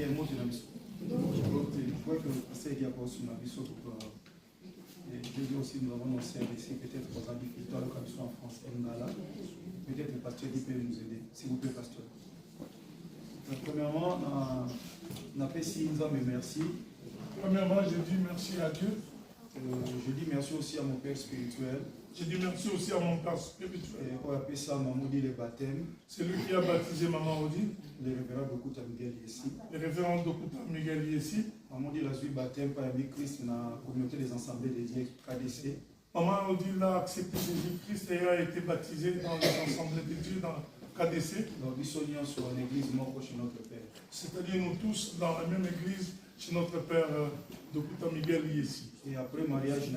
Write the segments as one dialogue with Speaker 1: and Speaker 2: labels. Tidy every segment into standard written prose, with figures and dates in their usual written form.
Speaker 1: vois que c'est il y a pas aussi ma vie sur je dis aussi nous avons nos sœurs ici, peut-être aux agriculteurs comme ils sont en France, peut-être le pasteur qui peut nous aider, s'il vous plaît pasteur. Premièrement, on a fait si nous avons merci.
Speaker 2: Premièrement, je dis merci à Dieu.
Speaker 1: Je dis merci aussi à mon père spirituel.
Speaker 2: Je dis merci aussi à mon père spirituel.
Speaker 1: Et on appelle ça Maman dit le baptême.
Speaker 2: C'est lui qui a baptisé Maman Odile.
Speaker 1: Le révérend Dokuta Miguel ici.
Speaker 2: Le révérend Dokuta Miguel ici.
Speaker 1: Maman dit la suite baptême par Jésus-Christ dans la communauté des assemblées de Dieu KDC.
Speaker 2: Maman Odile a accepté Jésus-Christ et a été baptisé dans les assemblées de Dieu dans KDC.
Speaker 1: Donc nous sommes sur une église mort chez notre Père.
Speaker 2: C'est-à-dire nous tous dans la même église chez notre Père Dokuta Miguel ici.
Speaker 1: Et après mariage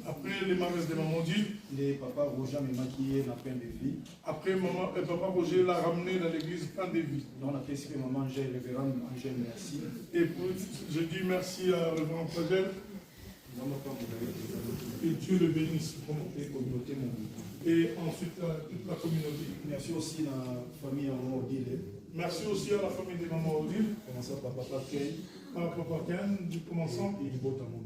Speaker 2: après le mariage de Maman Odile,
Speaker 1: le papa Roger m'a maquillé dans Pain de Vie.
Speaker 2: Après papa Roger l'a ramené dans l'église Pain de Vie.
Speaker 1: Donc on a fait ce que maman Angèle, révérend Angèle, merci.
Speaker 2: Et je dis merci à révérend Angèle. Et Dieu le bénisse. Et ensuite à toute la communauté.
Speaker 1: Merci aussi à la famille Maman Odile.
Speaker 2: Merci aussi à la famille de Maman Odile.
Speaker 1: Commençant par Papa Ken.
Speaker 2: Par Papa Ken, du commençant.
Speaker 1: Et du beau tambour.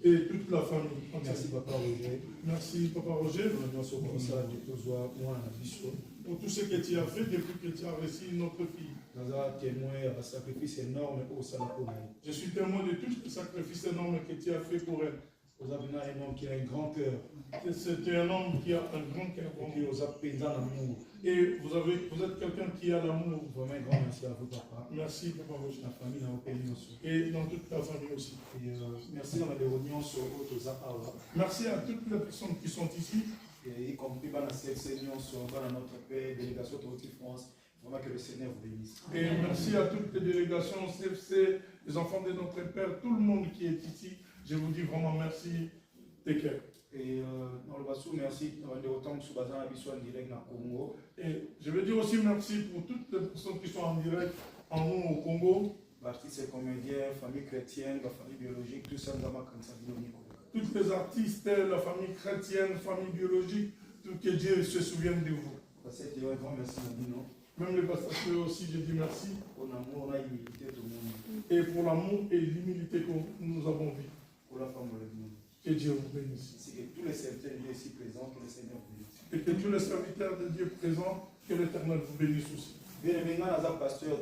Speaker 2: Et toute la famille.
Speaker 1: Merci Papa Roger.
Speaker 2: Merci Papa Roger.
Speaker 1: Pour
Speaker 2: tout ce que tu as fait depuis que tu as reçu notre fille. Je suis témoin de tout le sacrifice énorme que tu as fait pour elle.
Speaker 1: Vous avez un homme qui a un grand cœur.
Speaker 2: C'est un homme qui a un grand cœur. Et vous êtes quelqu'un qui a l'amour.
Speaker 1: Vraiment un grand merci à vous, papa.
Speaker 2: Merci, Papa Roger.
Speaker 1: La famille n'a pas aussi.
Speaker 2: Et dans toute la famille aussi.
Speaker 1: Et merci dans les réunions sur Autres.
Speaker 2: Merci à toutes les personnes qui sont ici.
Speaker 1: Et y compris dans la réunion sur notre Père, délégation de France. Vraiment que le Seigneur vous bénisse.
Speaker 2: Et merci à toutes les délégations, CFC, les enfants de notre Père, tout le monde qui est ici. Je vous dis vraiment merci.
Speaker 1: Et dans le Bassou, merci de autant que Soubazan a besoin direct dans le Congo.
Speaker 2: Et je veux dire aussi merci pour toutes les personnes qui sont en direct en nous au Congo.
Speaker 1: Artistes et comédiens, famille chrétienne, la famille biologique, tout ça dans ma candidature.
Speaker 2: Toutes les artistes, la famille chrétienne, famille biologique, tout que Dieu se souvienne de vous.
Speaker 1: C'est un grand merci, non?
Speaker 2: Même les pasteurs aussi, je dis merci.
Speaker 1: Pour l'amour, la humilité, tout le monde.
Speaker 2: Et pour l'amour et l'humilité que nous avons vu.
Speaker 1: Pour la femme, le monde.
Speaker 2: Que Dieu vous bénisse.
Speaker 1: C'est que tous les serviteurs de Dieu ici présents, que le Seigneur vous bénisse.
Speaker 2: Et que tous les serviteurs de Dieu présents, que l'Éternel vous bénisse aussi.
Speaker 1: Bien aimé, pasteur,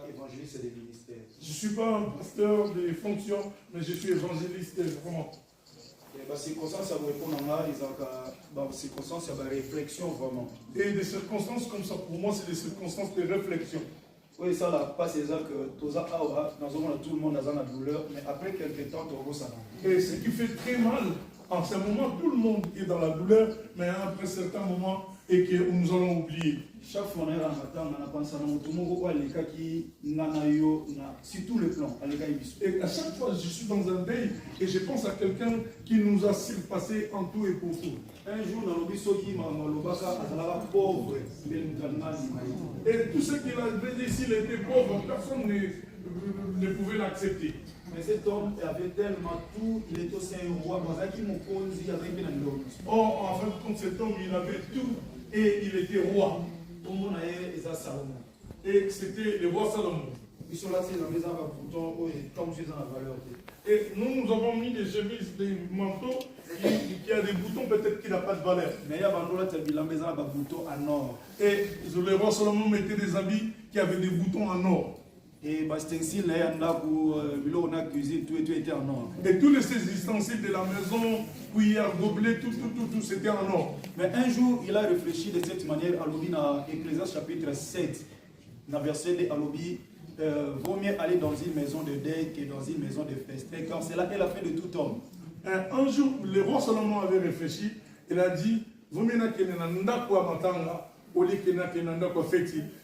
Speaker 1: évangéliste des ministères.
Speaker 2: Je ne suis pas un pasteur de fonction, mais je suis évangéliste vraiment.
Speaker 1: Les circonstances, ça vous répond dans les circonstances, il y a des réflexions vraiment.
Speaker 2: Et des circonstances comme ça, pour moi, c'est des circonstances de réflexion.
Speaker 1: Oui, ça, là, pas c'est ça que tout le monde a la douleur, mais après quelques temps, tout ça.
Speaker 2: Et ce qui fait très mal, en ce moment, tout le monde est dans la douleur, mais après certains moments, et que nous allons oublier.
Speaker 1: Chaque fois, on a pensé à tout le monde sur tous les plans.
Speaker 2: Et à chaque fois, je suis dans un deuil et je pense à quelqu'un qui nous a surpassé en tout et pour tout.
Speaker 1: Un jour, dans le pauvre.
Speaker 2: Et tout ce qu'il avait dit, s'il était pauvre, personne ne pouvait l'accepter.
Speaker 1: Mais cet homme avait tellement tout, il était aussi un roi.
Speaker 2: Or, en fin de compte, cet homme, il avait tout et il était roi. Et c'était le roi Salomon. Et nous avons mis des chemises, des manteaux qui a des boutons, peut-être qu'il n'a pas de valeur. Et le roi Salomon mettait des habits qui avaient des boutons en or.
Speaker 1: Et tout était en or.
Speaker 2: Et tous les ustensiles de la maison, cuillère, gobelet, tout c'était en or.
Speaker 1: Mais un jour, il a réfléchi de cette manière à l'Obi dans Ecclésiaste chapitre 7, dans verset 2, à l'Obi, vaut mieux aller dans une maison de deuil que dans une maison de festin, car c'est là qu'est la fin de tout homme.
Speaker 2: Un jour, le roi Salomon avait réfléchi, il a dit, vaut mieux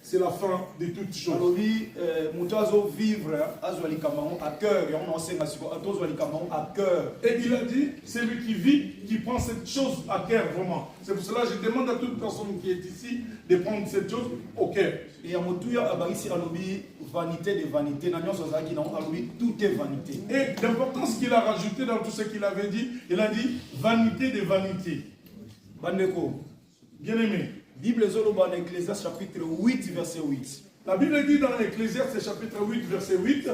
Speaker 2: c'est la fin de toutes choses. Et il a dit, c'est lui qui vit, qui prend cette chose à cœur vraiment. C'est pour cela que je demande à toute personne qui est ici de prendre cette chose au cœur.
Speaker 1: Et à vanité de vanité, tout est vanité.
Speaker 2: Et l'importance qu'il a rajouté dans tout ce qu'il avait dit, il a dit vanité de vanité.
Speaker 1: Bandeko,
Speaker 2: bien aimé.
Speaker 1: Bible Zoloba dans Ecclésiaste chapitre 8, verset 8.
Speaker 2: La Bible dit dans l'Ecclésiaste chapitre 8, verset 8,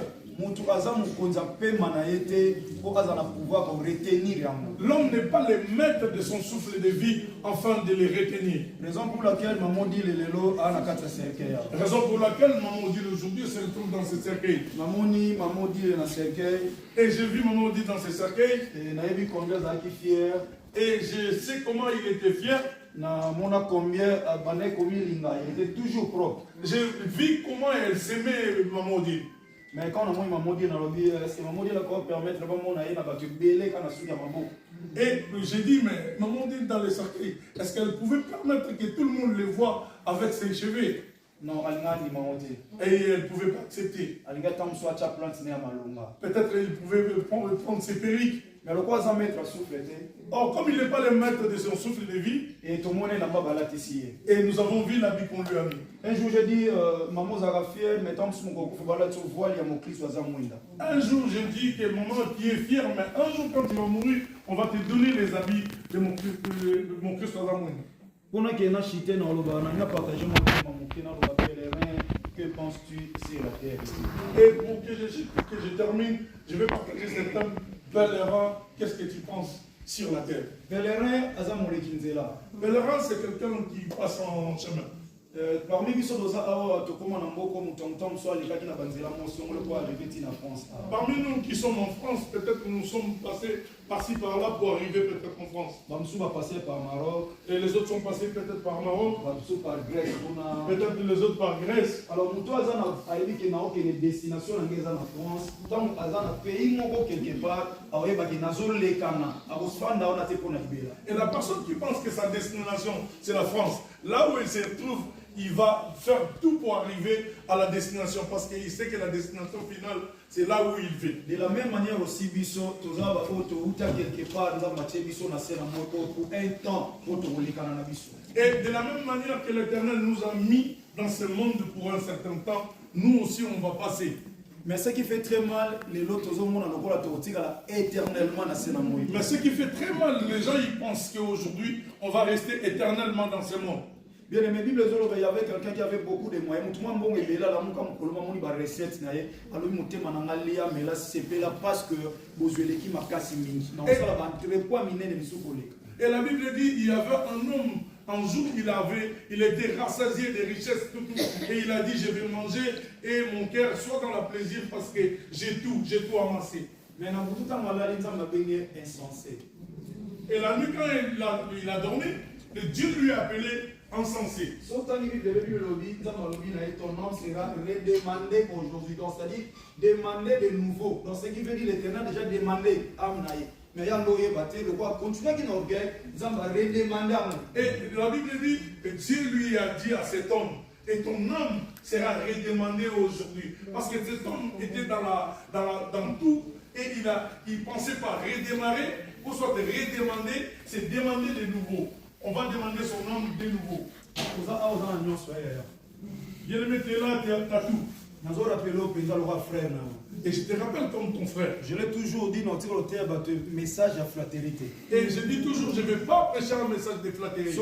Speaker 2: l'homme n'est pas le maître de son souffle de vie afin de les retenir.
Speaker 1: Raison pour laquelle maman dit le lelo a na kata cercueil.
Speaker 2: Raison pour laquelle maman dit aujourd'hui se retrouve dans ce cercueil.
Speaker 1: Maman dit na cercueil.
Speaker 2: Et j'ai vu maman dit dans ce cercueil.
Speaker 1: Et na yebi combien zaki fier.
Speaker 2: Et je sais comment il était fier.
Speaker 1: Na mona combien abane komi linga, il était toujours propre.
Speaker 2: J'ai vu comment elle s'aimait maman dit.
Speaker 1: Mais quand on a maman dit dans le lobby, est-ce que maman dit la quoi permettre maman na yena ba tu belé quand na souya maman.
Speaker 2: Et j'ai dit mais maman dit dans le cercueil, est-ce qu'elle pouvait permettre que tout le monde le voit avec ses cheveux?
Speaker 1: Non, Alingani maman dit.
Speaker 2: Et elle ne pouvait pas accepter.
Speaker 1: Alingani tam soit cha plante ne malonga.
Speaker 2: Peut-être il pouvait prendre ses perruques.
Speaker 1: Mais le quoi ça mettre à souffle.
Speaker 2: Or, comme il n'est pas le maître de son souffle de vie,
Speaker 1: et tout le monde n'a pas balaté ici.
Speaker 2: Et nous avons vu l'habit qu'on lui a mis.
Speaker 1: Un jour, j'ai dit, maman Zara fière, mais tant que mon goût, faut balater au voile, il y a mon Christ à Zamouinda.
Speaker 2: Un jour, j'ai dit que maman, tu es fière, mais un jour, quand tu vas mourir, on va te donner les habits de mon Christ à Zamouinda.
Speaker 1: Pendant qu'il y a chité dans le bas, on a partagé mon pèlerin. Que penses-tu sur la terre?
Speaker 2: Et pour que je termine, je vais partager cet thème. Pèlerin, qu'est-ce que tu penses sur la terre?
Speaker 1: Pèlerin, Azamole Kinzela.
Speaker 2: Pèlerin, c'est quelqu'un qui passe en chemin.
Speaker 1: Parmi les choses,
Speaker 2: parmi nous qui sommes en France, peut-être que nous sommes passés par-ci par-là pour arriver peut-être en France.
Speaker 1: Bamsou va passer par Maroc.
Speaker 2: Et les autres sont passés peut-être par Maroc.
Speaker 1: Bamsou par Grèce.
Speaker 2: Peut-être les autres par Grèce.
Speaker 1: Alors, nous avons une destination en France. Donc, dans un pays quelque part,
Speaker 2: et la personne qui pense que sa destination, c'est la France, là où il se trouve, il va faire tout pour arriver à la destination parce qu'il sait que la destination finale, c'est là où il vit.
Speaker 1: De la même manière aussi, Bisso, tu as quelque part, nous avons pour un temps pour te rouler.
Speaker 2: Et de la même manière que l'Éternel nous a mis dans ce monde pour un certain temps, nous aussi on va passer.
Speaker 1: Mais ce qui fait très mal, les autres éternellement dans ce monde.
Speaker 2: Mais ce qui fait très mal, les gens ils pensent qu'aujourd'hui on va rester éternellement dans ce monde.
Speaker 1: Bien aimé, Bible, il y avait quelqu'un qui avait beaucoup de moyens. Tout le monde est là, il recette, alors mais là c'est là parce que Bozueleki m'a cassé mingi. Non, ça va entrer pas miner les misoukolé.
Speaker 2: Et la Bible dit il y avait un homme, un jour il était rassasié de richesses, tout, et il a dit je vais manger et mon cœur soit dans le plaisir parce que j'ai tout amassé.
Speaker 1: Mais dans tout temps, il m'a insensé.
Speaker 2: Et la nuit quand il a dormi, Dieu lui a appelé insensé.
Speaker 1: Ton nom sera redemandé aujourd'hui. Donc, c'est-à-dire demander de nouveau. Donc, ce qui veut dire l'Éternel a déjà demandé à Amnaï. Mais il y a l'oreille battu, le roi continue à orgueil, ils ont redemandé.
Speaker 2: Et la Bible dit que Dieu lui a dit à cet homme, et ton âme sera redemandée aujourd'hui. Parce que cet homme était dans tout et il pensait pas redémarrer. Pour soit redemander, c'est demander de nouveau. On va demander son âme de nouveau. Bien aimé, tu es là, tu as tout. Et je te rappelle comme ton frère.
Speaker 1: Je l'ai toujours dit dans le message à fraternité.
Speaker 2: Et je dis toujours, je ne vais pas prêcher un message de flatterie.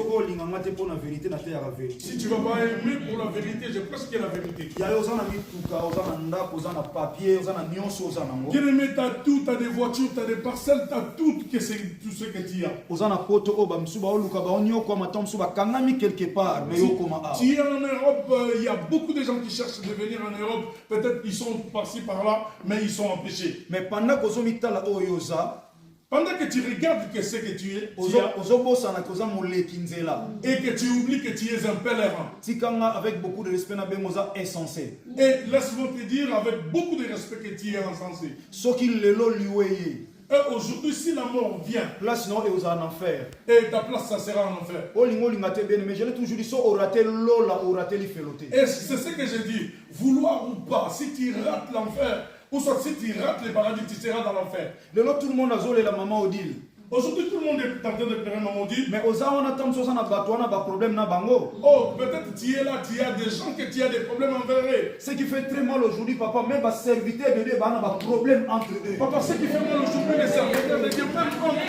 Speaker 2: Si tu ne vas pas aimer pour la vérité, je pense que la vérité. Bien aimé, tu as tout, tu as des voitures, tu as des parcelles, tu as tout ce que tu as. Tu es en Europe, il y a beaucoup de gens qui cherchent de venir en Europe. Peut-être qu'ils sont par-ci par-là, mais ils sont empêchés.
Speaker 1: Mais pendant que
Speaker 2: tu regardes ce que tu es, et que tu oublies que tu es un pèlerin.
Speaker 1: Avec beaucoup de respect, insensé.
Speaker 2: Et laisse-moi te dire avec beaucoup de respect que tu es insensé. Et aujourd'hui, si la mort vient,
Speaker 1: place non, et en enfer.
Speaker 2: Et ta place, ça sera en enfer.
Speaker 1: Mais je l'ai toujours dit,
Speaker 2: et c'est ce que j'ai dit. Vouloir ou pas, si tu rates l'enfer, ou soit si tu rates le paradis, tu seras dans l'enfer.
Speaker 1: Tout le monde a zolé la maman Odile.
Speaker 2: Aujourd'hui, tout le monde est en train de pleurer, maman dit.
Speaker 1: Mais aux gens, on attend que ça n'a pas problème na bango.
Speaker 2: Oh, peut-être tu es là, tu as des gens que tu as des problèmes envers eux.
Speaker 1: Ce qui fait très mal aujourd'hui, papa, même les serviteurs de Dieu, on a des problèmes entre eux.
Speaker 2: Papa, ce qui fait mal aujourd'hui, les serviteurs de Dieu, même entre eux,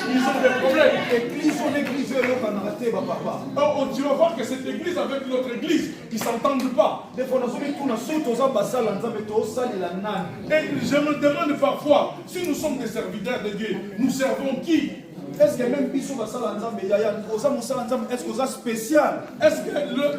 Speaker 2: ils ont des problèmes.
Speaker 1: Église, on église, on a raté, papa.
Speaker 2: Oh, tu vas voir que cette église avec l'autre église, ils ne s'entendent pas.
Speaker 1: Des fois, nous sommes tous aux basal,
Speaker 2: Et je me demande parfois, si nous sommes des serviteurs de Dieu, nous servons qui?
Speaker 1: Est-ce que même Bissou Basal Nzambe, est-ce que c'est spécial?
Speaker 2: Est-ce que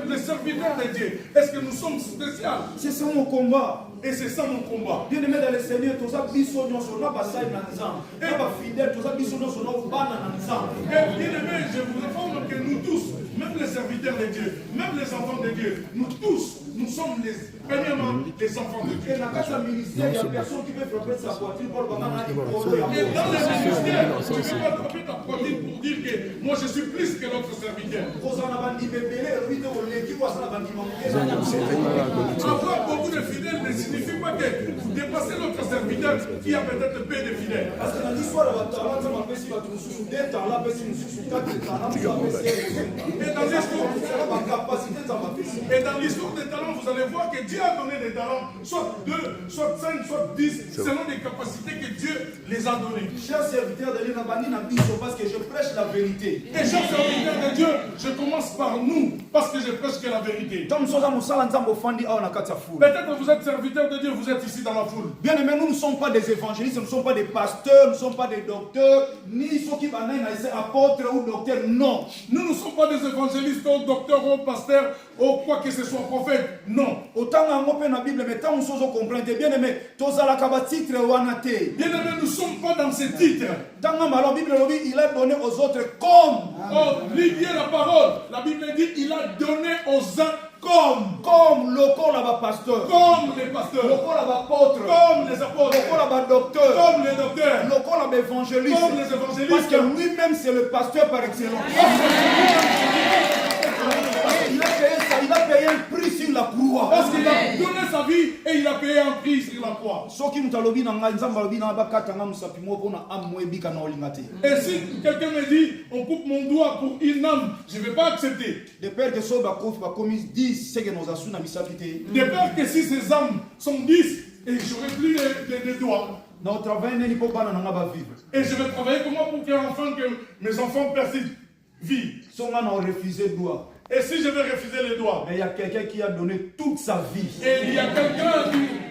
Speaker 2: le serviteur de Dieu, est-ce que nous sommes spéciaux?
Speaker 1: C'est ça mon combat.
Speaker 2: Et c'est ça mon combat.
Speaker 1: Bien aimé dans le Seigneur, tout ça, Bissou, nous sommes pas Basal Nzambe. Et pas fidèle, tout ça, Bissou, nous sommes pas Nzambe.
Speaker 2: Et bien aimé, je vous informe que nous tous, même les serviteurs de Dieu, même les enfants de Dieu, nous tous, nous sommes premièrement les enfants de Dieu.
Speaker 1: Et dans le ministère, il y a personne qui peut frapper sa poitrine pour le banana.
Speaker 2: Et dans le ministère, tu ne peux pas frapper ta poitrine pour dire que moi je suis plus que l'autre serviteur. Avoir beaucoup de fidèles ne signifie pas que vous dépassez l'autre serviteur qui a peut-être peu de fidèles.
Speaker 1: Parce que dans l'histoire,
Speaker 2: et dans l'histoire des talents, vous allez voir que Dieu a donné des talents, soit 2, soit 5, soit 10, selon les capacités que Dieu les a données.
Speaker 1: Chers serviteurs de l'Église, parce que je prêche la vérité.
Speaker 2: Et chers serviteurs de Dieu, je commence par nous, parce que je prêche que la vérité. Peut-être que vous êtes serviteurs de Dieu, vous êtes ici dans la foule.
Speaker 1: Bien aimé, nous ne sommes pas des évangélistes, nous ne sommes pas des pasteurs, nous ne sommes pas des docteurs, ni ceux qui sont apôtres ou docteurs, non.
Speaker 2: Nous ne sommes pas des évangélistes, ou docteurs, ou pasteurs, ou quoi que ce soit, prophète, non.
Speaker 1: Autant dans la Bible, mais tant nous comprendre, bien aimé, tous à la titre ou anaté.
Speaker 2: Bien aimé, nous ne sommes pas dans ces titres.
Speaker 1: Dans la Bible, il a donné aux autres comme.
Speaker 2: Oh, lis bien la parole. La Bible dit il a donné aux uns comme
Speaker 1: le corps là-bas pasteur,
Speaker 2: comme les pasteurs,
Speaker 1: le corps là-bas apôtre,
Speaker 2: comme les apôtres,
Speaker 1: le corps là-bas docteur,
Speaker 2: comme les docteurs,
Speaker 1: le corps là-bas évangéliste,
Speaker 2: comme les évangélistes,
Speaker 1: parce que lui-même c'est le pasteur par excellence. Il a payé un prix sur la croix.
Speaker 2: Parce qu'il a donné sa vie et il a payé un prix sur la croix. Et si quelqu'un me dit on coupe mon doigt pour une âme, je ne vais pas accepter.
Speaker 1: De peur que
Speaker 2: si ces âmes sont 10 et j'aurai plus de doigts. Et je vais travailler comment pour que mes enfants persistent, vivent. Et si je vais refuser les doigts?
Speaker 1: Mais il y a quelqu'un qui a donné toute sa vie.
Speaker 2: Et il y a quelqu'un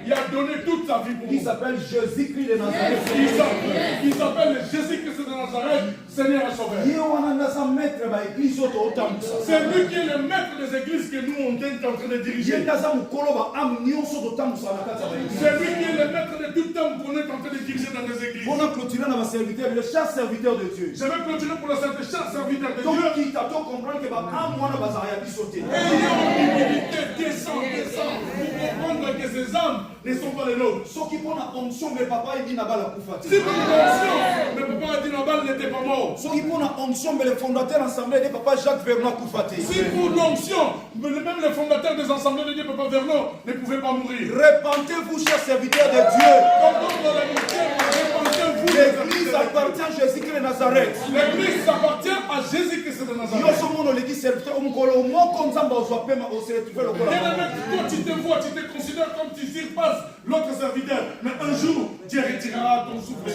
Speaker 2: qui a donné toute sa vie pour
Speaker 1: nous. Il s'appelle Jésus-Christ de Nazareth.
Speaker 2: Il s'appelle Jésus-Christ de Nazareth, Seigneur et Sauveur. C'est lui qui est le maître des églises que nous on est en train de diriger. C'est lui qui est le maître de tout homme qu'on est en train de diriger dans les églises.
Speaker 1: On a clôturé dans ma serviteur, le cher serviteur de Dieu.
Speaker 2: Je vais continuer pour le cher serviteur de Dieu.
Speaker 1: Donc, qui t'a comprendre que
Speaker 2: ayant humilité, descend pour comprendre que ces âmes ne sont pas les nôtres.
Speaker 1: Si pour l'onction, mais papa il dit Nabal
Speaker 2: si pour l'onction, mais papa dit Nabal n'était pas mort.
Speaker 1: Si pour l'onction, mais le fondateur assemblée de papa Jacques Vernon Koufate.
Speaker 2: Si pour l'onction, même le fondateur des assemblées de Dieu, papa Vernon, ne pouvait pas mourir.
Speaker 1: Repentez-vous, chers serviteurs de Dieu. L'église appartient à Jésus-Christ de Nazareth.
Speaker 2: L'église appartient à Jésus-Christ de Nazareth. Toi, tu te vois, tu te considères comme tu surpasses l'autre serviteur. Mais un jour, Dieu retirera ton souffle.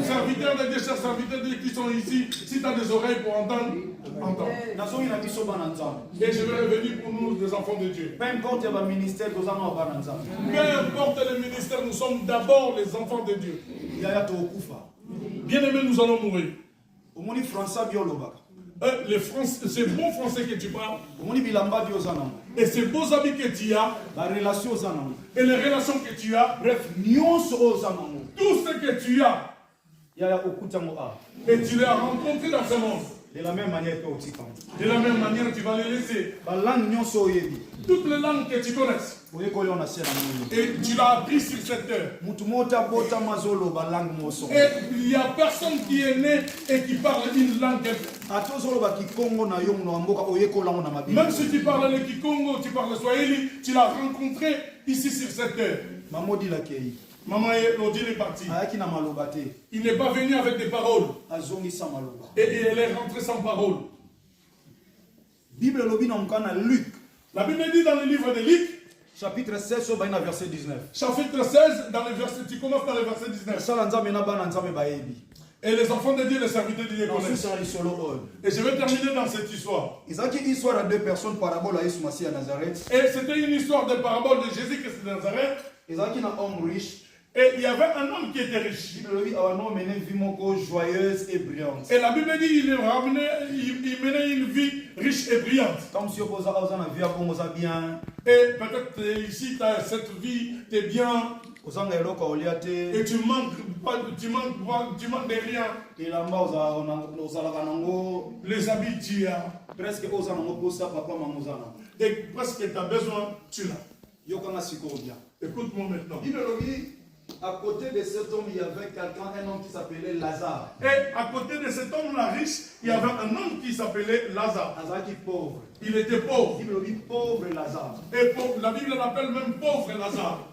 Speaker 2: Serviteurs de Dieu, chers serviteurs de Dieu qui sont ici, si tu as des oreilles pour entendre, entends. Et je vais revenir pour nous, des enfants de Dieu.
Speaker 1: Peu importe le ministère,
Speaker 2: nous sommes d'abord les enfants de Dieu. Bien aimés, nous allons mourir. C'est bon français que tu parles. Et c'est beaux habits que tu as. Et les relations que tu as.
Speaker 1: Bref,
Speaker 2: tout ce que tu as. Et tu les as rencontrés dans ce monde.
Speaker 1: De la même manière,
Speaker 2: tu vas les laisser. Toutes les langues que tu connaisses. Et tu l'as appris sur cette terre. Et il n'y a personne qui est né et qui parle une langue. Même si tu parles le Kikongo, tu parles le Swahili, tu l'as rencontré ici sur cette terre. Maman Odile est partie.
Speaker 1: ayaki na maloba te.
Speaker 2: Il n'est pas venu avec des paroles.
Speaker 1: Azongisa maloba.
Speaker 2: Et elle est rentrée sans parole.
Speaker 1: Bible lobi na mkana Luc.
Speaker 2: La Bible dit dans le livre de Luc,
Speaker 1: Chapitre 16 au baina verset 19.
Speaker 2: chapitre 16, dans le verset, tu commences dans le verset 19.
Speaker 1: Sala nzambe na bana nzambe bayebi.
Speaker 2: Et les enfants de Dieu, les serviteurs de Dieu connaissent.
Speaker 1: Ensuite les solo oil.
Speaker 2: Et je vais terminer dans cette histoire.
Speaker 1: Isaki histoire à deux personnes parabole à Yesu Masi à Nazareth.
Speaker 2: Et c'était une histoire de parabole de Jésus-Christ de Nazareth.
Speaker 1: Isaki na homme riche.
Speaker 2: Et il y avait un homme qui était riche.
Speaker 1: Bible lobi awano mené vie moko joyeuse et brillante.
Speaker 2: Et la Bible dit il menait une vie riche et brillante.
Speaker 1: Comme si opoza na vie bongo za bien.
Speaker 2: Et peut-être ici, cette vie, tu es bien.
Speaker 1: Ozanga eloko olia te.
Speaker 2: Et tu manques de rien.
Speaker 1: Elamba ozalaka nango.
Speaker 2: Les habits, tu as.
Speaker 1: Presque oza nango posa papa mamozana.
Speaker 2: Et presque tu as besoin, tu l'as.
Speaker 1: Yokanga siko bien.
Speaker 2: Écoute-moi maintenant.
Speaker 1: Bible lobi à côté de cet homme, il y avait quelqu'un, un homme qui s'appelait Lazare.
Speaker 2: Et à côté de cet homme-là riche, il y avait un homme qui s'appelait Lazare.
Speaker 1: Lazare qui est pauvre.
Speaker 2: Il était pauvre.
Speaker 1: Bible dit pauvre Lazare.
Speaker 2: Et la Bible l'appelle même pauvre Lazare.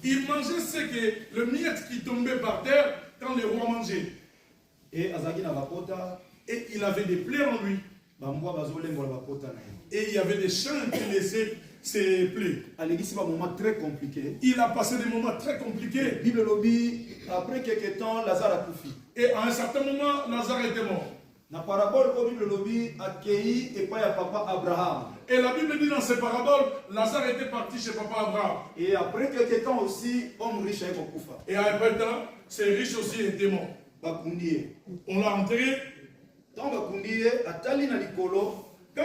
Speaker 2: Il mangeait ce que le miette qui tombait par terre quand les rois mangeaient.
Speaker 1: Et
Speaker 2: il avait des plaies en lui. Et il y avait des chiens qui laissaient ses plaies.
Speaker 1: Très compliqué.
Speaker 2: Il a passé des moments très compliqués.
Speaker 1: Bible lobby, après quelques temps, Lazare a couffé.
Speaker 2: Et à un certain moment, Lazare était mort.
Speaker 1: La parabole au Bible lobby accueilli et pas à papa Abraham.
Speaker 2: Et la Bible dit dans ces paraboles, Lazare était parti chez papa Abraham.
Speaker 1: Et après quelques temps aussi, homme riche a couffé.
Speaker 2: Et après temps, ces riches aussi étaient morts. On l'a enterré.
Speaker 1: Quand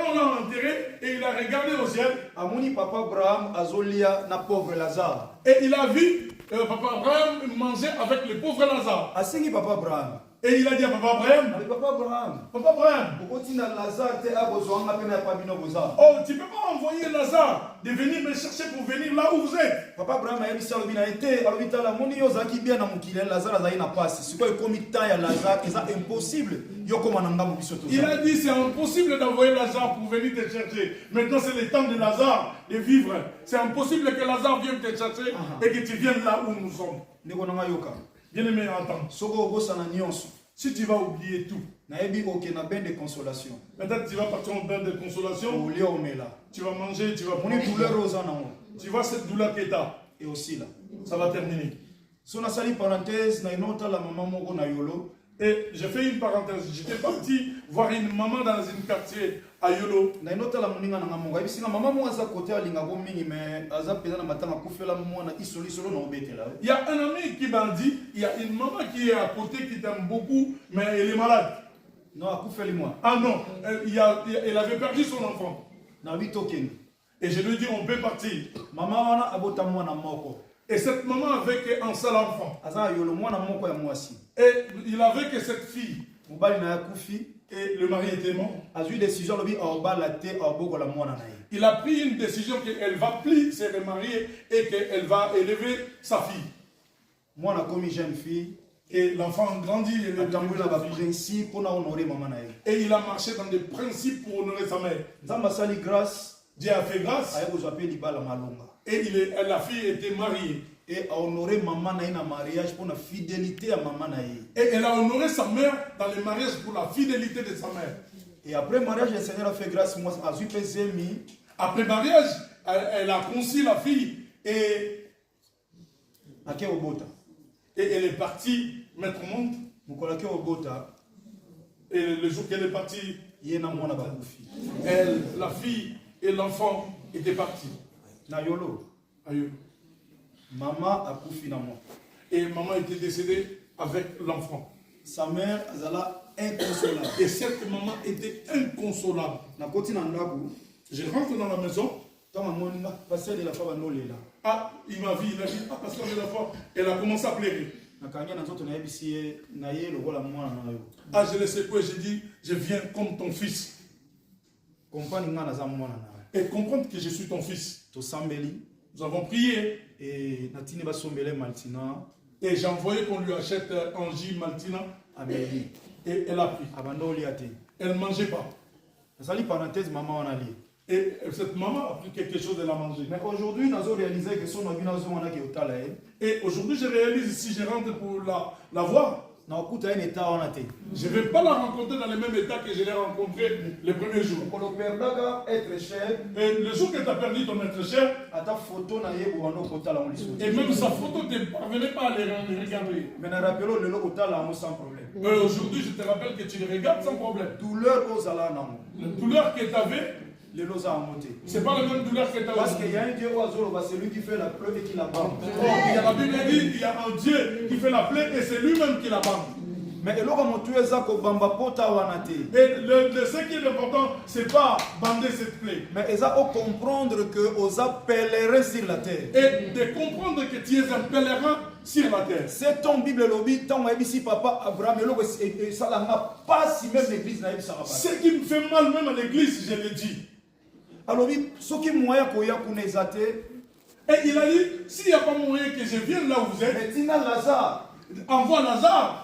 Speaker 2: on l'a enterré et il a regardé au ciel,
Speaker 1: papa Abraham azolia na pauvre Lazare.
Speaker 2: Et il a vu papa Abraham manger avec le pauvre Lazare.
Speaker 1: Asengi papa Abraham.
Speaker 2: Et il a dit à papa Abraham, Papa Abraham, oh, tu ne peux pas envoyer Lazare de venir me chercher pour venir là où vous êtes.
Speaker 1: Papa Abraham a dit impossible.
Speaker 2: Il a dit c'est impossible d'envoyer Lazare pour venir te chercher. Maintenant c'est le temps de Lazare de vivre. C'est impossible que Lazare vienne te chercher et que tu viennes là où nous sommes. Bien aimé, entends. Si tu vas oublier tout, peut-être tu vas partir en bain de consolation. Tu vas manger, tu vas prendre tu vois cette douleur que tu as.
Speaker 1: Et aussi là.
Speaker 2: Ça va terminer. Et j'ai fait une parenthèse. J'étais parti voir une maman dans un quartier à Yolo. Il y a un ami qui m'a dit, il y a une maman qui est à côté qui t'aime beaucoup, mais elle est malade. Ah non, elle avait perdu son enfant. Et je lui ai dit, on peut partir. Et cette maman avait qu'un seul enfant. Et il avait que cette fille. Et le mari était mort. Il a pris une décision qu'elle va plus se remarier et qu'elle va élever sa fille. Et l'enfant grandit. Et il a marché dans des principes pour honorer sa mère. Dieu a fait grâce. Et la fille était mariée.
Speaker 1: Et a honoré maman na mariage pour la fidélité à maman na.
Speaker 2: Et elle a honoré sa mère dans le mariage pour la fidélité de sa mère.
Speaker 1: Et après mariage, le Seigneur a fait grâce moi à
Speaker 2: après mariage, elle a conçu la fille et elle est partie mettre au monde. Et le jour qu'elle est partie, la fille et l'enfant étaient partis.
Speaker 1: Maman a couffé dans moi.
Speaker 2: Et maman était décédée avec l'enfant.
Speaker 1: Sa mère est inconsolable.
Speaker 2: Et cette maman était inconsolable. Je rentre dans la maison. Ah, il m'a vu, il a dit, ah, pasteur de la foi. Elle a commencé à pleurer. Ah, je l'ai secoué, j'ai dit, je viens comme ton fils. Et comprendre que je suis ton fils. Nous avons prié.
Speaker 1: Et
Speaker 2: j'ai envoyé qu'on lui achète Angie Maltina. Et elle a pris. Elle ne mangeait pas. Et cette maman a pris quelque chose, elle a mangé.
Speaker 1: Mais aujourd'hui, nous avons réalisé que son avis
Speaker 2: Et aujourd'hui, je réalise, si je rentre pour la voir, je ne vais pas la rencontrer dans le même état que je l'ai rencontré le premier jour. Et le jour que tu as perdu ton être cher, et même sa photo, tu ne parvenais pas à les regarder. Mais aujourd'hui, je te rappelle que tu les regardes sans problème. La douleur que tu avais, c'est pas la même douleur que tu as.
Speaker 1: Parce qu'il y a un Dieu, c'est lui qui fait la plaie et qui la bande.
Speaker 2: La Bible dit qu'il y a un Dieu qui fait la plaie et c'est lui-même qui la bande.
Speaker 1: Mais
Speaker 2: et ce qui est important, c'est pas bander cette plaie.
Speaker 1: Mais ils ont comprendre que vous êtes pèlerin sur la terre.
Speaker 2: Et de comprendre que tu es un pèlerin sur la terre.
Speaker 1: C'est ton Bible lobby, tant ici papa Abraham et ça n'a pas si même l'église n'a pas.
Speaker 2: Ce qui me fait mal même à l'église, je l'ai dit.
Speaker 1: Alors ce qui moyen koya kunezate.
Speaker 2: Et il a dit, s'il n'y a pas moyen que je vienne là où vous êtes,
Speaker 1: Lazare.
Speaker 2: Envoie Lazare.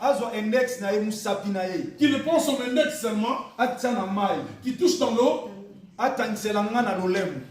Speaker 2: Qui ne prend son index seulement. Qui touche dans l'eau.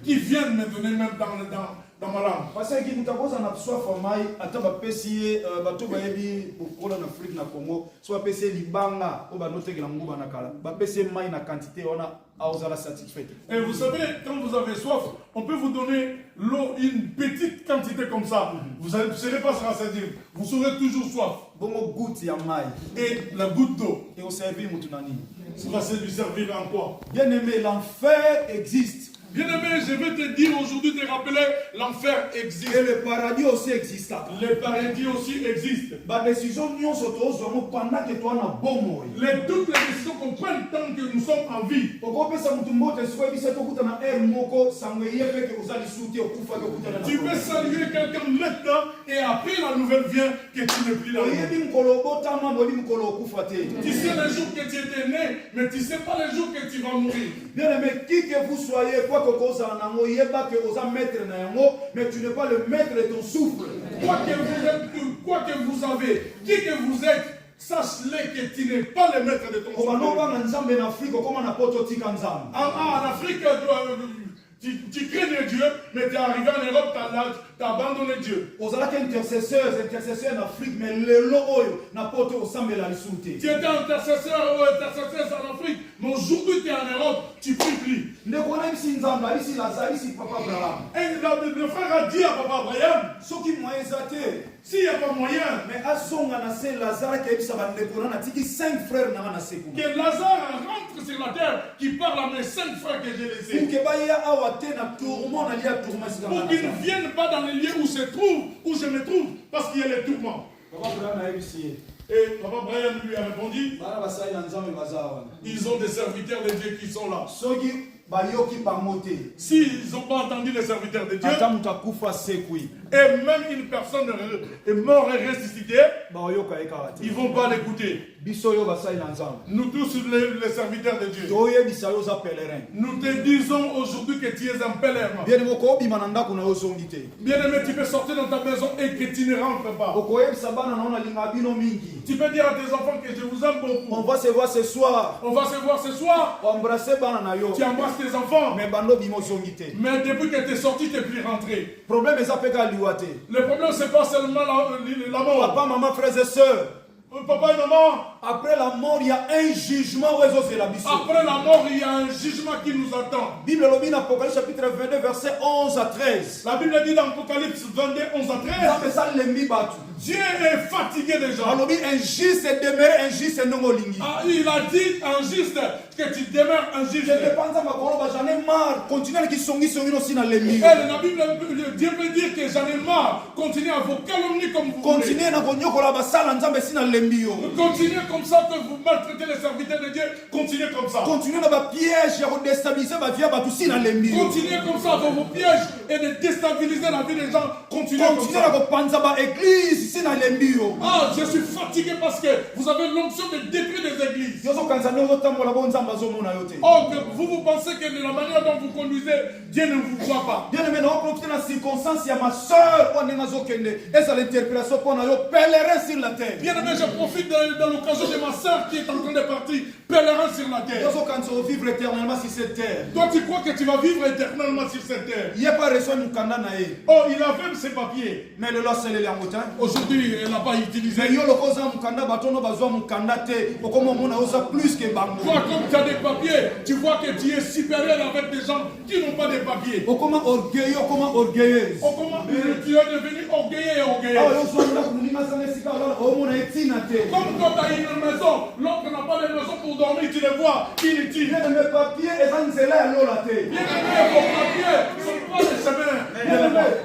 Speaker 2: Qui vient me donner même dans ma langue.
Speaker 1: Parce que nous avons un soif en maille, à ta pessier, bateau baebi, pour en Afrique, na Congo, soit pessier libanga, ou banote que la mouba na kala. Ba pessier maille na quantité, on a à satisfait.
Speaker 2: Et vous savez, quand vous avez soif, on peut vous donner l'eau, une petite quantité comme ça. Vous ne serez pas rassasié. Vous serez toujours soif.
Speaker 1: Bon, goutte ya maille.
Speaker 2: Et la goutte d'eau.
Speaker 1: Et au servir moutunani.
Speaker 2: Ça va lui servir en quoi?
Speaker 1: Bien aimé, l'enfer existe.
Speaker 2: Bien aimé, je vais te dire aujourd'hui, te rappeler, l'enfer existe.
Speaker 1: Et le paradis aussi existe.
Speaker 2: Le paradis aussi existe.
Speaker 1: La décision nous sommes pendant que toi n'as bon mot.
Speaker 2: Toutes les décisions qu'on prend tant que nous sommes en vie. Tu peux saluer quelqu'un maintenant et après la nouvelle vient que tu n'es plus là. Tu sais le jour que tu étais né, mais tu ne sais pas le jour que tu vas mourir.
Speaker 1: Bien aimé, qui que vous soyez, quoi que vous soyez maître, mais tu n'es pas le maître de ton souffle.
Speaker 2: Quoi que vous avez, qui que vous êtes, sache-le que tu n'es pas le maître de ton souffle. En Afrique, tu crains Dieu, mais tu es arrivé en Europe, tu as abandonné Dieu.
Speaker 1: Vous êtes intercesseurs en Afrique, mais le lot n'a pas été au samedi la souté.
Speaker 2: Tu étais intercesseur ou intercesseur en Afrique, mais aujourd'hui tu es en Europe, tu pries plus.
Speaker 1: Ne connais ici Nzamba, ici Lazare, ici Papa Abraham.
Speaker 2: Et le frère a dit à Papa Abraham,
Speaker 1: ce qui m'a exalté,
Speaker 2: s'il n'y a pas moyen,
Speaker 1: mais à son annoncé Lazare qui a 5 frères n'a pas sécu.
Speaker 2: Que Lazare rentre sur la terre, qui parle à mes 5 frères que j'ai laissés.
Speaker 1: Pour
Speaker 2: qu'ils ne viennent pas dans les lieux où je me trouve, parce qu'il y a les tourments. Et Papa Abraham lui a répondu, ils ont des serviteurs de Dieu qui sont là. S'ils n'ont pas entendu les serviteurs de Dieu, et même une personne est morte et ressuscitée, ils ne vont pas l'écouter. Nous tous les serviteurs de Dieu, nous te disons aujourd'hui que tu es un pèlerin. Bien aimé, tu peux sortir dans ta maison et que tu ne rentres pas. Tu peux dire à tes enfants que je vous aime beaucoup.
Speaker 1: On va se voir ce soir.
Speaker 2: On va se voir ce soir. Tu embrasses tes enfants. Mais depuis que tu es sorti, tu n'es plus rentré. Le problème, ce n'est pas seulement la mort.
Speaker 1: Papa, maman, frères et sœurs.
Speaker 2: Papa et maman,
Speaker 1: après la mort, il y a un jugement.
Speaker 2: Après la mort, il y a un jugement qui nous attend.
Speaker 1: Bible dit dans Apocalypse chapitre 22, verset 11 à 13.
Speaker 2: La Bible dit dans Apocalypse 22, 11 à 13. Dieu est fatigué déjà.
Speaker 1: Injuste demeure injuste non olingi.
Speaker 2: Il a dit injuste que tu demeures injuste.
Speaker 1: J'en ai marre. Continuez qui songi aussi dans les milieux.
Speaker 2: La Bible, Dieu veut dire que j'en ai marre. Continuez à vous calomnier comme vous voulez.
Speaker 1: Continuez à
Speaker 2: continuez comme ça que vous maltraitez les serviteurs de Dieu. Continuez comme ça.
Speaker 1: Continuez dans vos pièges et déstabiliser ma vie à tous dans les milieux.
Speaker 2: Continuez comme ça dans vos pièges et de déstabiliser la vie des gens. Continuez comme ça.
Speaker 1: Continuez à église.
Speaker 2: Ah, je suis fatigué. fatigué parce que vous avez l'onction de détruire des églises.
Speaker 1: Yo so kanzani ozo tambola bo nzamba zo mona yo te.
Speaker 2: Or que vous pensez que de la manière dont vous conduisez, Dieu ne vous voit pas.
Speaker 1: Bien aimé, on profite de la circonstance, il y a ma soeur, on est dans et c'est l'interpellation qu'on a yo pèlerin sur la terre.
Speaker 2: Bien aimé, je profite de l'occasion de ma soeur qui est en train de partir, pèlerin sur la terre.
Speaker 1: Yo so kanzo vivre éternellement sur cette terre.
Speaker 2: Toi, tu crois que tu vas vivre éternellement sur cette terre?
Speaker 1: Il n'y a pas reçu mukanda na ye.
Speaker 2: Oh, il a fait ses papiers.
Speaker 1: Mais le lance les motin.
Speaker 2: Aujourd'hui, elle n'a pas utilisé.
Speaker 1: Mais yo le koza mukanda batono bazwa mukanda te. Okomo mona oza plus que bango.
Speaker 2: Toi, comme tu as des papiers, tu vois que tu es supérieur avec des gens qui n'ont pas de papiers.
Speaker 1: Okomo orgueilleux, okomo orgueilleuse.
Speaker 2: Oh, comment tu es devenu orgueilleux et orgueilleuse. Comme toi, tu as une maison, l'autre n'a pas de maison pour dormir, tu les vois inutiles.
Speaker 1: Bien aimé, papier et ça ne c'est là l'eau la terre.
Speaker 2: Bien aimé, vos papiers ne sont pas les chemins.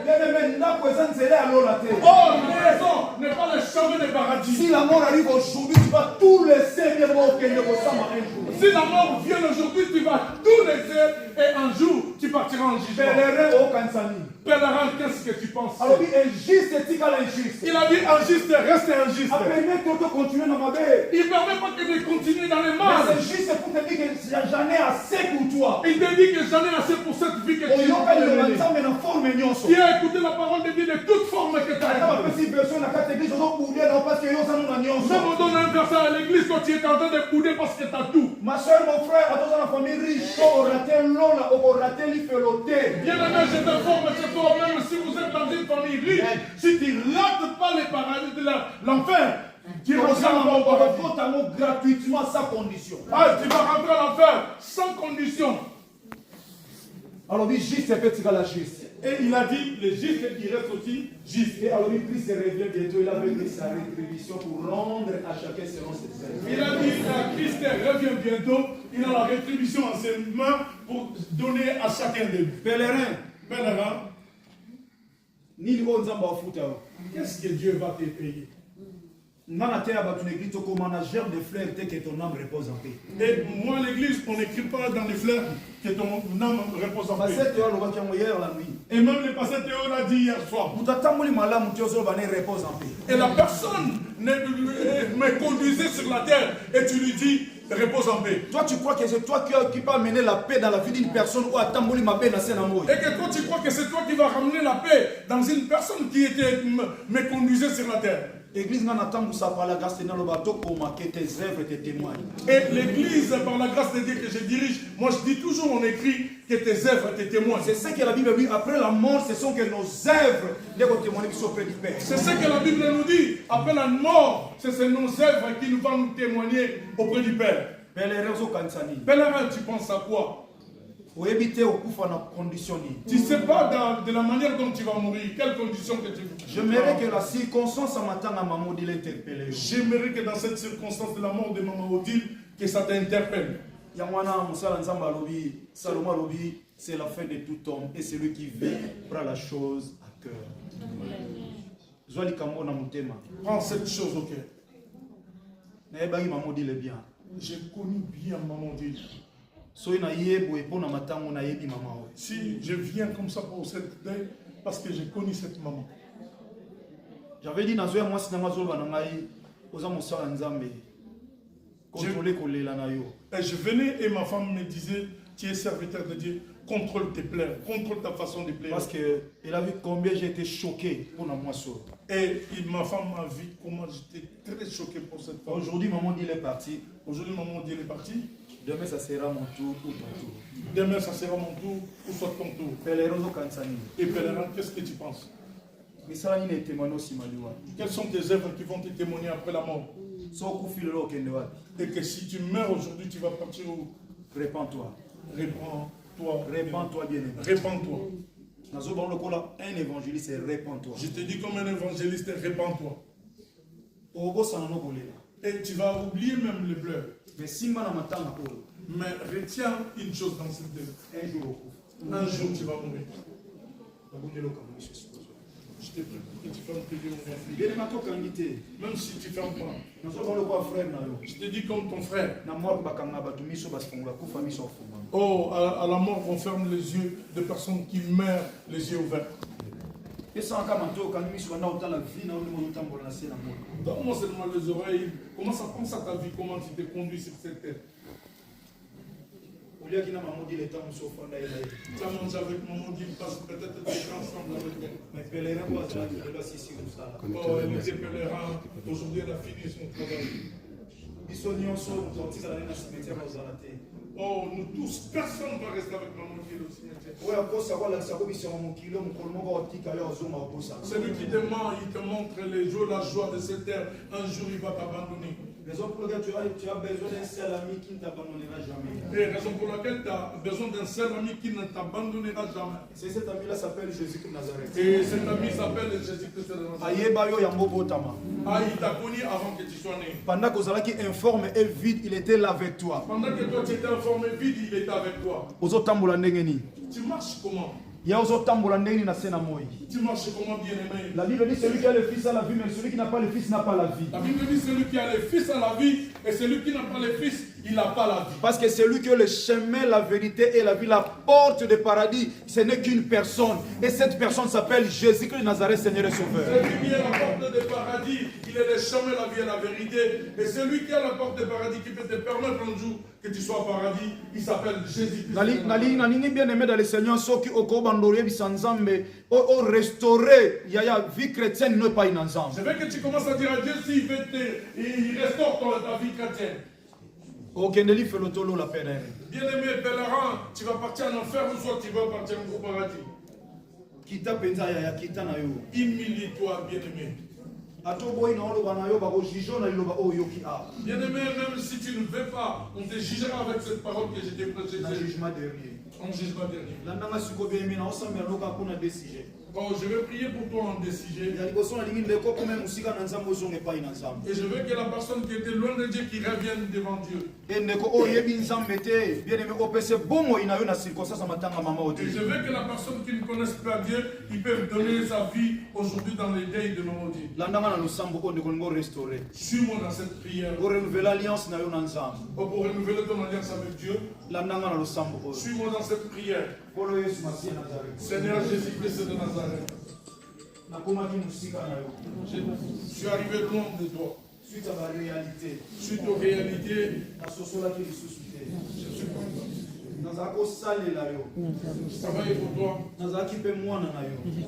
Speaker 1: Bien aimé, ndako et ça ne c'est là l'eau la terre.
Speaker 2: Oh, maison n'est pas le chemin des paradis.
Speaker 1: Si la mort arrive aujourd'hui, tu vas tout laisser bien mort que ne ressemble un jour.
Speaker 2: Si la mort vient aujourd'hui, tu vas tout laisser et un jour, tu partiras en jugement.
Speaker 1: Pèlerin au Kansani.
Speaker 2: Pèlerin, qu'est-ce que tu penses?
Speaker 1: Alors, injuste et injuste.
Speaker 2: Il a dit injuste, reste injuste.
Speaker 1: Après, de continuer dans ma baie.
Speaker 2: Il ne permet pas que de continuer dans les
Speaker 1: Mais
Speaker 2: mal.
Speaker 1: c'est juste pour te dire que j'en ai assez pour toi.
Speaker 2: Il te dit que j'en ai assez pour cette vie que tu as menée. Qui a écouté la parole de Dieu de toute forme que tu as écoutée. Même on donne un verset à l'église quand tu es en train de bouder parce que tu as tout.
Speaker 1: Ma soeur, mon frère, à dans la famille riche, on raté l'eau, on raté l'iféloté.
Speaker 2: Bien aimé, je t'informe chez toi, même si vous êtes dans une famille riche, si tu ne rates pas les paradis de l'enfer, tu
Speaker 1: rentres gratuitement sans condition.
Speaker 2: Ah, tu vas rentrer à l'enfer sans condition.
Speaker 1: Alors, oui, juste c'est petit la juste.
Speaker 2: Et il a dit, le juste, il reste aussi juste.
Speaker 1: Et alors, Christ revient bientôt, il avait pris sa rétribution pour rendre à chacun selon ses œuvres.
Speaker 2: Il a dit, Christ revient bientôt, il a la rétribution en ses mains pour donner à chacun de nous.
Speaker 1: Pèlerin,
Speaker 2: qu'est-ce que Dieu va te payer?
Speaker 1: manager de fleurs dès que ton âme repose en paix.
Speaker 2: Et moi, l'église, on n'écrit pas dans les fleurs que ton âme repose en paix. Et même le pasteur Théo l'a dit hier soir. Et la personne me conduisait sur la terre et tu lui dis repose en paix.
Speaker 1: Toi, tu crois que c'est toi qui peux amener la paix dans la vie d'une personne ou à Tamboli ma paix dans ses amours.
Speaker 2: Et que toi, tu crois que c'est toi qui vas ramener la paix dans une personne qui me conduisait sur la terre.
Speaker 1: L'église n'a pas par la grâce de Dieu que tes œuvres te témoignent.
Speaker 2: Et l'église, par la grâce de Dieu que je dirige, moi je dis toujours, on écrit que tes œuvres te témoignent.
Speaker 1: C'est ce que la Bible dit. Après la mort, ce sont que nos œuvres les témoigner qui sont auprès du Père.
Speaker 2: C'est ce que la Bible nous dit. Après la mort, c'est nos œuvres qui nous vont nous témoigner auprès du Père. Pèlerin, tu penses à quoi? Tu ne sais pas de la manière dont tu vas mourir, quelles conditions que tu vas.
Speaker 1: J'aimerais que la circonstance en m'attendant à Maman Odile interpelle.
Speaker 2: J'aimerais que dans cette circonstance de la mort de Maman Odile, que ça t'interpelle.
Speaker 1: Salomon Alobi, c'est la fin de tout homme et celui qui vit prend la chose à cœur.
Speaker 2: Prends cette chose au cœur. J'ai connu bien Maman Odile. Si je viens comme ça pour cette deuil, parce que j'ai connu cette maman.
Speaker 1: J'avais dit,
Speaker 2: et je venais et ma femme me disait, tu es serviteur de Dieu, contrôle tes pleurs, contrôle ta façon de pleurer.
Speaker 1: Parce qu'elle a vu combien j'étais choqué pour la moisson.
Speaker 2: Et ma femme a vu comment j'étais très choqué pour cette femme.
Speaker 1: Aujourd'hui, maman dit elle est partie.
Speaker 2: Aujourd'hui, maman dit elle est partie.
Speaker 1: Demain, ça sera mon tour ou ton tour.
Speaker 2: Demain, ça sera mon tour ou soit ton tour. Et pèlerin, qu'est-ce que tu penses? Quelles sont tes œuvres qui vont te témoigner après la mort? Et que si tu meurs aujourd'hui, tu vas partir où?
Speaker 1: Répands-toi.
Speaker 2: Répands-toi.
Speaker 1: Répands-toi bien.
Speaker 2: Répands-toi.
Speaker 1: Un évangéliste, c'est répands-toi.
Speaker 2: Je te dis comme un évangéliste, répands-toi. Et tu vas oublier même les pleurs. Mais retiens une chose dans cette vie. Un jour tu vas mourir. Je te prie que tu fermes tes yeux, mon fils. Même si tu ne fermes pas. Je te dis comme ton frère. Oh, à la mort, on ferme les yeux de personnes qui meurent les yeux ouverts. Donne-moi seulement les oreilles. Commence à penser à ta vie, comment tu t'es conduit sur cette terre. Tu as mangé avec maman dit parce que peut-être tu es ensemble avec elle. Oh, elle était pèlerin. Aujourd'hui, elle a fini son travail. Oh, nous tous, personne ne va rester avec maman qui est au cimetière. Celui qui te ment, il te montre les jours, la joie de cette terre. Un jour, il va t'abandonner.
Speaker 1: Raison pour laquelle tu as besoin d'un seul ami qui ne t'abandonnera jamais.
Speaker 2: Et raison pour laquelle tu as besoin d'un seul ami qui ne t'abandonnera jamais.
Speaker 1: C'est cet ami-là s'appelle Jésus-Christ de Nazareth.
Speaker 2: Et cet ami s'appelle Jésus-Christ de Nazareth. Ah, il t'a connu avant que tu sois né.
Speaker 1: Pendant que Ozalaki informe et vide, il était là avec toi.
Speaker 2: Pendant que toi tu étais informé vide, il était avec toi.
Speaker 1: Tu
Speaker 2: marches comment?
Speaker 1: Tu marches comment,
Speaker 2: bien-aimé?
Speaker 1: La Bible dit celui qui a le Fils a la vie, mais celui qui n'a pas le Fils n'a pas la vie.
Speaker 2: La Bible dit celui qui a le Fils a la vie, et celui qui n'a pas le Fils, il n'a pas la vie.
Speaker 1: Parce que celui qui a le chemin, la vérité et la vie, la porte du paradis, ce n'est qu'une personne. Et cette personne s'appelle Jésus-Christ de Nazareth, Seigneur et Sauveur.
Speaker 2: Celui qui a la porte du paradis, il est le chemin, la vie et la vérité. Et celui qui a la porte du paradis qui peut te permettre un jour que tu sois au paradis, il s'appelle Jésus-Christ.
Speaker 1: Nali bien aimé dans le Seigneur, ceux qui ont restauré, il y a vie chrétienne, ne pas une ensemble.
Speaker 2: Je veux que tu commences à dire à Dieu s'il restaure ta vie chrétienne.
Speaker 1: Bien-aimé
Speaker 2: pèlerin, tu vas partir en enfer ou soit tu vas partir au paradis. Humilie-toi, bien-aimé. Bien-aimé, même si tu ne veux pas, on te jugera avec cette parole que je t'ai prêchée.
Speaker 1: En jugement dernier.
Speaker 2: En jugement dernier. Oh, je vais prier pour toi en décision. Et je veux que la personne qui était loin de Dieu qui revienne devant Dieu. Et je veux que la personne qui ne connaisse pas Dieu, il peut donner sa vie aujourd'hui dans les deuils de maman Dieu. Suis-moi dans cette prière.
Speaker 1: Pour renouveler l'alliance
Speaker 2: pour renouveler ton alliance avec Dieu. Suis-moi dans cette prière. Seigneur Jésus-Christ de Nazareth. Je suis arrivé loin de toi.
Speaker 1: Suite aux réalités.
Speaker 2: Suite aux réalités.
Speaker 1: Je
Speaker 2: travaille pour toi.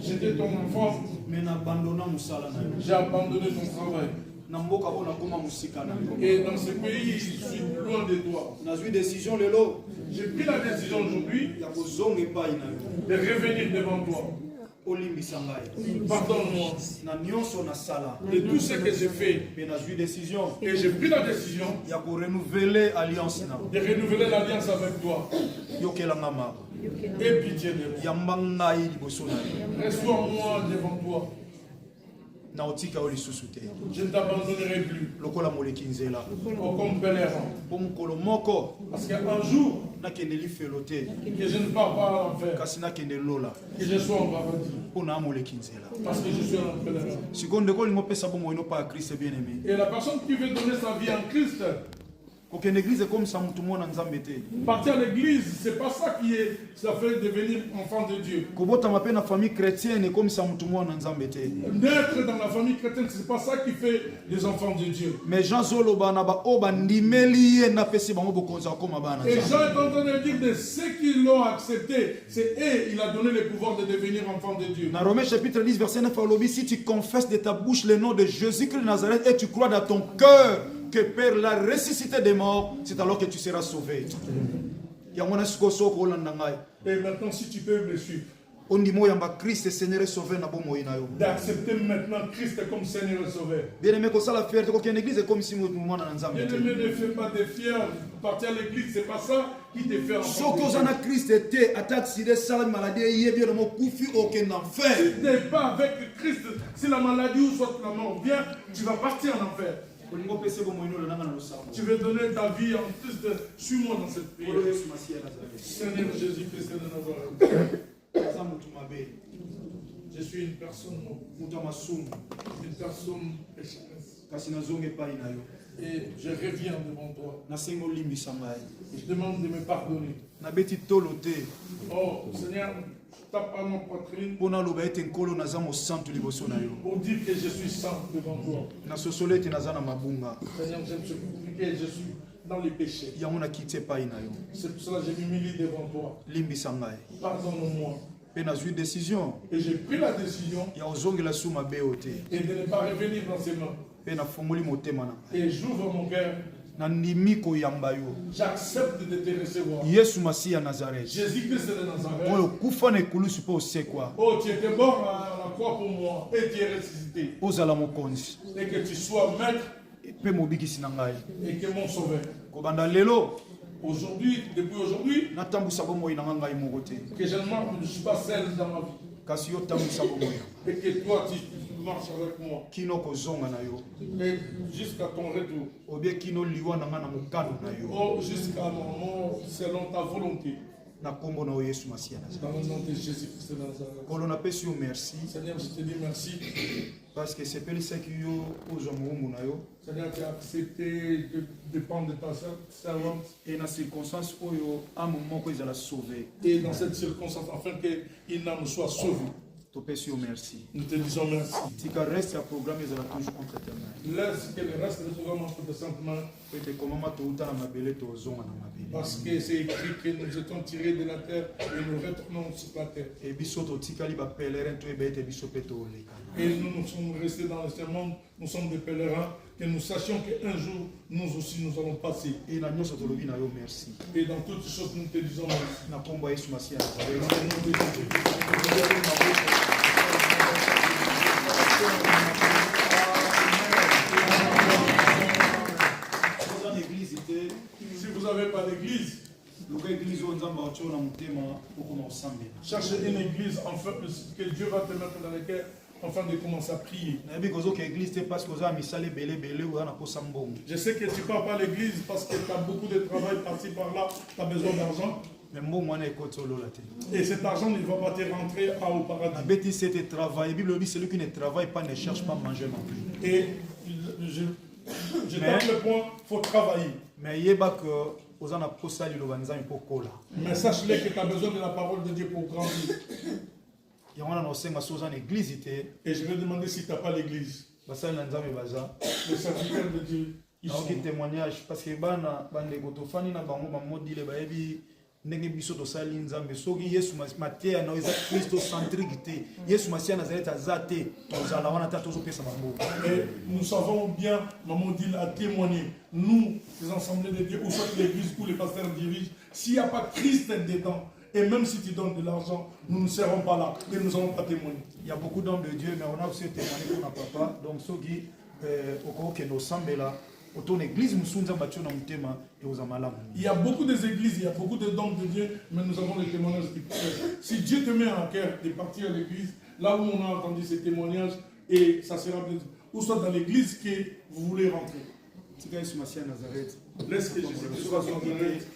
Speaker 2: J'étais ton enfant. J'ai abandonné ton travail. Et dans ce pays, je suis loin de toi. J'ai pris la décision aujourd'hui de revenir devant toi. Pardonne-moi de tout ce que j'ai fait. Et j'ai pris la décision
Speaker 1: de renouveler l'alliance
Speaker 2: avec toi. Et pitié de moi. Reste-moi devant toi. Je ne t'abandonnerai plus. Comme pèlerin. Parce qu'un jour, que je ne pars pas à l'enfer. Que je sois en paradis. Parce que je suis un pèlerin. Et la personne qui veut donner sa vie en Christ, partir à l'église, c'est pas ça qui est, ça fait devenir enfant de Dieu. Naître dans la famille chrétienne, c'est pas ça qui fait des enfants de Dieu.
Speaker 1: Mais Jean est en train
Speaker 2: de dire de ceux qui l'ont accepté, c'est eux, il a donné le pouvoir de devenir enfant de Dieu.
Speaker 1: Dans Romains chapitre 10, verset 9, si tu confesses de ta bouche le nom de Jésus-Christ de Nazareth et tu crois dans ton cœur que Père l'a ressuscité des morts, c'est alors que tu seras sauvé. Et
Speaker 2: maintenant, si tu peux me suivre, d'accepter maintenant Christ comme Seigneur et Sauveur.
Speaker 1: Bien-aimé, ne
Speaker 2: fais pas de fier. Partir à l'église, c'est pas ça qui te fait
Speaker 1: enfant. Si tu n'es
Speaker 2: pas avec Christ, si la maladie ou soit la mort vient, tu vas partir en enfer. Tu veux donner ta vie en Christ. Suis-moi dans cette prière. Seigneur Jésus-Christ de Nazareth. Je suis une personne pécheresse. Et je reviens devant toi. Je demande de me pardonner. Oh Seigneur, tape à ma poitrine
Speaker 1: Pona loba ete nkolo naza mosantu liboso na yo.
Speaker 2: pour dire que je suis saint devant toi.
Speaker 1: Na sosolo ete naza na mabunga.
Speaker 2: Seigneur, je me suis compliqué, je suis dans les péchés.
Speaker 1: Yango na kiti epai na yo.
Speaker 2: C'est pour cela que je m'humilie devant toi.
Speaker 1: Limbisa ngai.
Speaker 2: Pardonne-moi.
Speaker 1: Pe nazwi décision
Speaker 2: Et j'ai pris la décision
Speaker 1: ya ozongela su mabe yo te.
Speaker 2: et de ne pas revenir dans ses mains.
Speaker 1: Pe nafungoli motema na ngai.
Speaker 2: Et j'ouvre mon cœur.
Speaker 1: Nandimi koyamba yo.
Speaker 2: J'accepte de te recevoir.
Speaker 1: Yesu Masi ya Nazareth.
Speaker 2: Jésus-Christ de Nazareth.
Speaker 1: Oyo kufa na ekulusu mpo osekwa.
Speaker 2: Oh, tu étais mort à la croix pour moi et tu es ressuscité.
Speaker 1: Ozala mokonzi.
Speaker 2: Et que tu sois maître
Speaker 1: Pe mobikisi na ngai.
Speaker 2: et que mon sauveur.
Speaker 1: Kobanda lelo
Speaker 2: Aujourd'hui, depuis aujourd'hui,
Speaker 1: natambusa bomoi na ngai moko te.
Speaker 2: que je ne suis pas seul dans ma vie.
Speaker 1: Kasi yo tambusa bomoi.
Speaker 2: Et que toi, tu marches avec moi.
Speaker 1: Kino kozonga na yo.
Speaker 2: Et jusqu'à ton retour.
Speaker 1: Obie kino liwa na nga na mokano na yo.
Speaker 2: Oh, jusqu'à mon mort, selon ta volonté.
Speaker 1: Na kombo na Yesu Masi ya Nazareth.
Speaker 2: Dans le nom de Jésus-Christ de Nazareth.
Speaker 1: Kolo napesi yo merci
Speaker 2: Seigneur, je te dis merci.
Speaker 1: parce que sepelisaki yo ozwa mowumbu na yo.
Speaker 2: Seigneur, tu as accepté de dépendre de ta servante.
Speaker 1: Et na circonstance oyo amo moko ezala sauvé.
Speaker 2: Et dans cette circonstance, afin qu'il n'en soit sauvé.
Speaker 1: Topesi yo merci.
Speaker 2: Nous te disons merci.
Speaker 1: Tika reste ya programme ezala toujours contre éternel.
Speaker 2: Laisse que le reste du programme entre de saintes mains.
Speaker 1: Ete komama touta na mabele tozonga na mabele.
Speaker 2: Parce que c'est écrit que nous étions tirés de la terre et nous retournons sur la terre.
Speaker 1: Et biso totikali ba pèlerin to ebete biso pe toleka.
Speaker 2: Et nous sommes restés dans ce monde, nous sommes des pèlerins, que nous sachions qu'un jour, nous aussi, nous allons passer.
Speaker 1: Et na nyonso tolobi na yo merci.
Speaker 2: Et dans toutes choses, nous te disons merci.
Speaker 1: Na kombo Yesu Masi ya
Speaker 2: Dans
Speaker 1: Nazareth.
Speaker 2: le nom de Jésus.
Speaker 1: Oza église te
Speaker 2: Si vous n'avez pas d'église,
Speaker 1: luka église oyo nzambe atyo na motema okoma osambela.
Speaker 2: cherchez une église enfin, que Dieu va te mettre dans le cœur afin de commencer à prier.
Speaker 1: nayebi kozoka église te parce que oza na misala ebele oza na posa mbongo.
Speaker 2: Je sais que tu ne pars pas à l'église parce que tu as beaucoup de travail par-ci par-là, tu as besoin d'argent.
Speaker 1: Mais mbongo wana ekoti olola te.
Speaker 2: Et cet argent, il ne va pas te rentrer au paradis.
Speaker 1: nabeti se te travaille. Bible lobi celui qui ne travaille pas ne cherche pas à manger non plus.
Speaker 2: Et je tape le point, il faut travailler.
Speaker 1: Mais yeba que oza na posa liloba nzambe mpo kola.
Speaker 2: Mais sache-le que tu as besoin de la parole de Dieu pour grandir.
Speaker 1: yango wana naosenga so oza na église te
Speaker 2: Et je vais demander si tu n'as pas l'église.
Speaker 1: basali na nzambe baza
Speaker 2: Les serviteurs de Dieu, ils sont.
Speaker 1: naoki témoignage parce que bana bandeko tofandi na bango bamodile bayebi ndenge biso tosali nzambe soki yesu mateya na eza christocentrique te yesu masiya nazareti aza te tozala wana ta tozopesa bango.
Speaker 2: Et nous savons bien, Maman dit a témoigné, nous, les assemblées de Dieu, ou soit l'église où les pasteurs dirigent, s'il n'y a pas Christ dedans, et même si tu donnes de l'argent, nous ne serons pas là et nous n'allons pas témoigner.
Speaker 1: Il y a beaucoup d'hommes de Dieu, mais on a aussi témoigné pour notre papa. Donc, ceux qui au que nous sommes là, autour de l'église, nous sommes
Speaker 2: il y a beaucoup d'églises, il y a beaucoup de dons de Dieu, mais nous avons les témoignages qui peuvent. Si Dieu te met en cœur de partir à l'église, là où on a entendu ces témoignages, et ça sera ou soit dans l'église que vous voulez rentrer. Laisse que Jésus soit son Nazareth.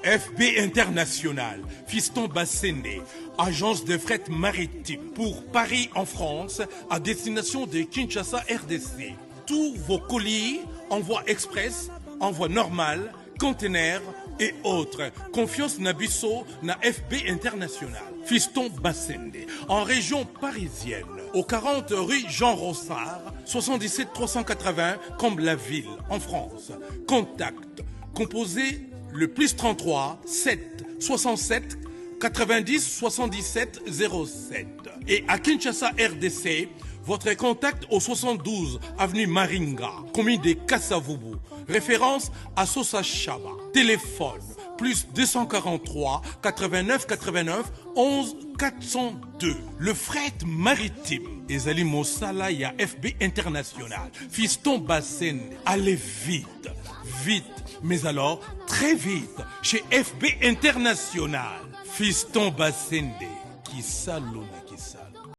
Speaker 3: FB International, Fiston Bassende, agence de fret maritime pour Paris en France, à destination de Kinshasa RDC. Tous vos colis, envoi express, envoi normal, conteneurs et autres. Confiance Nabisso na FB International. Fiston Bassende, en région parisienne, au 40 rue Jean Rossard, 77 380 Comble-la-Ville, en France. Contact, composé le plus 33 7 67 90 77 07. Et à Kinshasa RDC, votre contact au 72 avenue Maringa, commune de Kassavubu. Référence à Sosa Chaba. Téléphone plus 243 89 89 11 402. Le fret maritime. Ezali Mosala ya FB International. Fiston Bassende. Allez vite, vite. Mais alors, très vite, chez FB International. Fiston Bassende. Qui salona, qui salona.